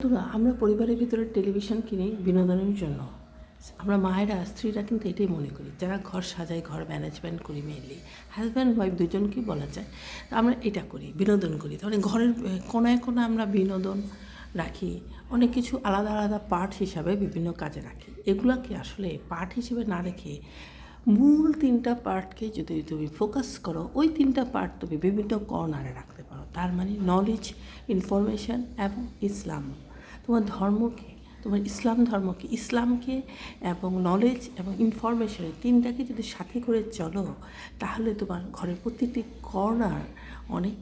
বন্ধুরা, আমরা পরিবারের ভিতরে টেলিভিশন কিনি বিনোদনের জন্য। আমরা মায়েরা, স্ত্রীরা কিন্তু এটাই মনে করি, যারা ঘর সাজাই, ঘর ম্যানেজমেন্ট করি, মেনলি হাজব্যান্ড ওয়াইফ দুজনকেই বলা যায়। আমরা এটা করি, বিনোদন করি। তাহলে ঘরের কোনায় কোনায় আমরা বিনোদন রাখি, অনেক কিছু আলাদা আলাদা পার্ট হিসাবে বিভিন্ন কাজে রাখি। এগুলোকে আসলে পার্ট হিসেবে না রেখে মূল তিনটা পার্টকে যদি তুমি ফোকাস করো, ওই তিনটা পার্ট তুমি বিভিন্ন কর্নারে রাখতে পারো। তার মানে নলেজ, ইনফরমেশান এবং ইসলাম। তোমার ধর্মকে, তোমার ইসলাম ধর্মকে, ইসলামকে এবং নলেজ এবং ইনফরমেশনের তিনটাকে যদি সাথে করে চলো, তাহলে তোমার ঘরের প্রত্যেকটি কর্নার অনেক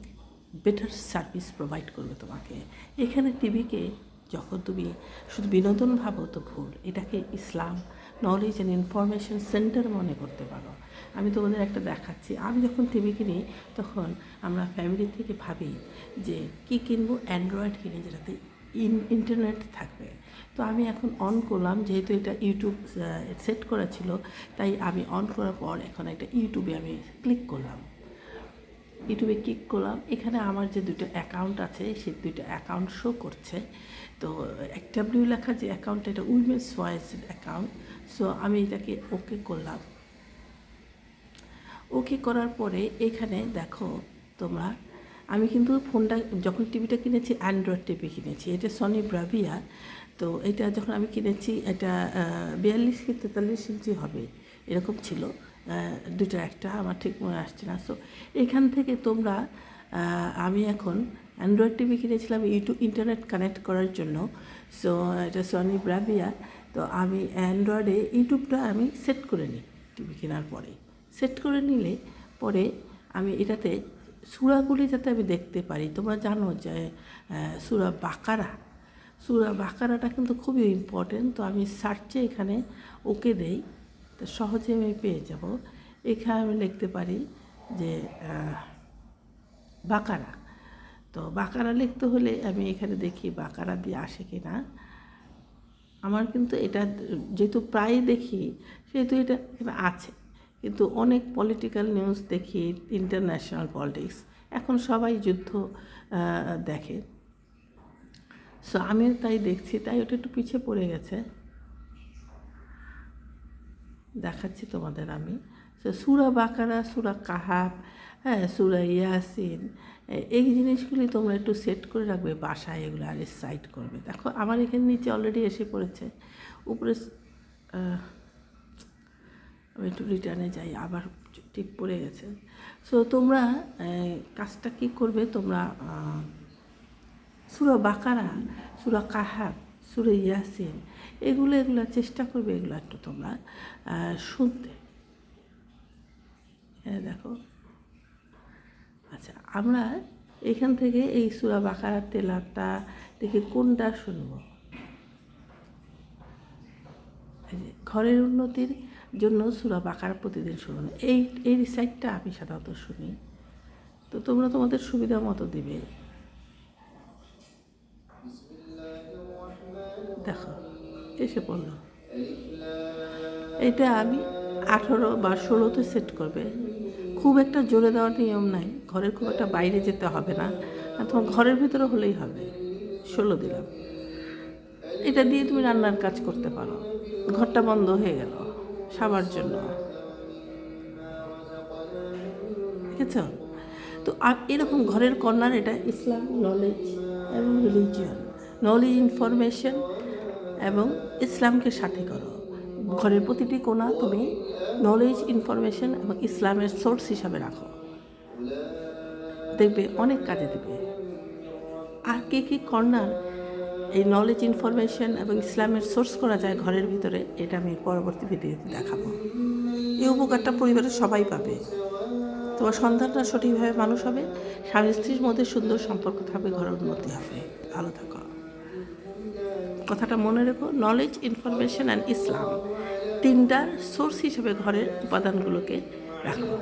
বেটার সার্ভিস প্রোভাইড করবে তোমাকে। এখানে টিভিকে যখন তুমি শুধু বিনোদন ভাবো তো ভুল, এটাকে ইসলাম, নলেজ অ্যান্ড ইনফরমেশন সেন্টার মনে করতে পারো। আমি তোমাদের একটা দেখাচ্ছি। আমি যখন টিভি কিনি তখন আমরা ফ্যামিলি থেকে ভাবি যে কী কিনবো, অ্যান্ড্রয়েড কিনি যেটাতে ইন্টারনেট থাকবে। তো আমি এখন অন করলাম, যেহেতু এটা ইউটিউব সেট করা ছিল, তাই আমি অন করার পর এখন একটা ইউটিউবে আমি ক্লিক করলাম। এখানে আমার যে দুটো অ্যাকাউন্ট আছে, সেই দুটো অ্যাকাউন্ট শো করছে। তো XW লেখা যে অ্যাকাউন্টটা, এটা উইমেন্স ভয়েসের অ্যাকাউন্ট। সো আমি এটাকে ওকে করলাম। ওকে করার পরে এখানে দেখো তোমরা, আমি কিন্তু ফোনটা যখন টিভিটা কিনেছি অ্যান্ড্রয়েড টিভি কিনেছি, এটা সনি ব্রাভিয়া। তো এটা যখন আমি কিনেছি, এটা 42 কি 43 ইঞ্চি হবে এরকম ছিল, দুইটার একটা, আমার ঠিক মনে আসছে না। সো এখান থেকে তোমরা, আমি এখন অ্যান্ড্রয়েড টিভি কিনেছিলাম ইন্টারনেট কানেক্ট করার জন্য। সো এটা সনি ব্রাভিয়া। তো আমি অ্যান্ড্রয়েডে ইউটিউবটা আমি সেট করে নিই টিভি কেনার পরে। সেট করে নিলে পরে আমি এটাতে সূরাগুলি যাতে আমি দেখতে পারি। তোমরা জানো যে সূরা বাকারাটা কিন্তু খুবই ইম্পর্টেন্ট। তো আমি সার্চে এখানে ওকে দেই, তো সহজে আমি পেয়ে যাব। এখানে আমি লিখতে পারি যে বাকারা। তো বাকারা লিখতে হলে আমি এখানে দেখি বাকারা দিয়ে আসে কি না। আমার কিন্তু এটা যেহেতু প্রায় দেখি, সেহেতু এটা এখানে আছে। কিন্তু অনেক পলিটিক্যাল নিউজ দেখি, ইন্টারন্যাশনাল পলিটিক্স, এখন সবাই যুদ্ধ দেখে। সো আমি তাই দেখছি, তাই ওটা একটু পিছিয়ে পড়ে গেছে, দেখাচ্ছি তোমাদের আমি। সো সূরা বাকারা, সূরা কাহাফ, সূরা ইয়াসিন, এই জিনিসগুলি তোমরা একটু সেট করে রাখবে বাসায়, এগুলো আর সাইড করবে। দেখো আমার এখানে নিচে অলরেডি এসে পড়েছে, উপরে আমি একটু রিটার্নে যাই, আবার টিপ পড়ে গেছে। সো তোমরা কাজটা কী করবে, তোমরা সূরা বাকারা, সূরা কাহাফ, সূরা ইয়াসিন, এগুলো চেষ্টা করবে, এগুলো একটু তোমরা শুনতে। হ্যাঁ দেখো, আচ্ছা আমরা এখান থেকে এই সূরা বাকারার তেলাওয়াতটা দেখি কোনটা শুনব। ঘরের উন্নতির জন্য সূরা বাকারা প্রতিদিন শুনুন, এই রিসাইটটা আমি সাধারণত শুনি। তো তোমরা তোমাদের সুবিধা মতো দিবে। দেখো এসে পড়লো, এটা আমি 18 বা 16তে সেট করবে। খুব একটা জোরে দেওয়ার নিয়ম নাই, ঘরের খুব একটা বাইরে যেতে হবে না, তোমার ঘরের ভিতরে হলেই হবে। 16 দিলাম। এটা দিয়ে তুমি রান্নার কাজ করতে পারো, ঘরটা বন্ধ হয়ে গেল সবার জন্য, ঠিক আছে? তো এরকম ঘরের কর্নার, এটা ইসলাম, নলেজ এবং রিলিজিয়ন, নলেজ, ইনফরমেশন এবং ইসলামকে সাথে করো। ঘরের প্রতিটি কোণা তুমি নলেজ, ইনফরমেশন এবং ইসলামের সোর্স হিসাবে রাখো, দেখবে অনেক কাজে দেবে। আর কী কর্নার এই নলেজ, ইনফরমেশন এবং ইসলামের সোর্স করা যায় ঘরের ভিতরে, এটা আমি পরবর্তী ভিডিওতে দেখাবো। এই উপকারটা পরিবারের সবাই পাবে। তোমার সন্তানরা সঠিকভাবে মানুষ হবে, স্বামী স্ত্রীর মধ্যে সুন্দর সম্পর্ক থাকবে, ঘরের উন্নতি হবে। ভালো থাকো। কথাটা মনে রেখো, নলেজ, ইনফরমেশন অ্যান্ড ইসলাম তিনটার সোর্স হিসেবে ঘরের উপাদানগুলোকে রাখো।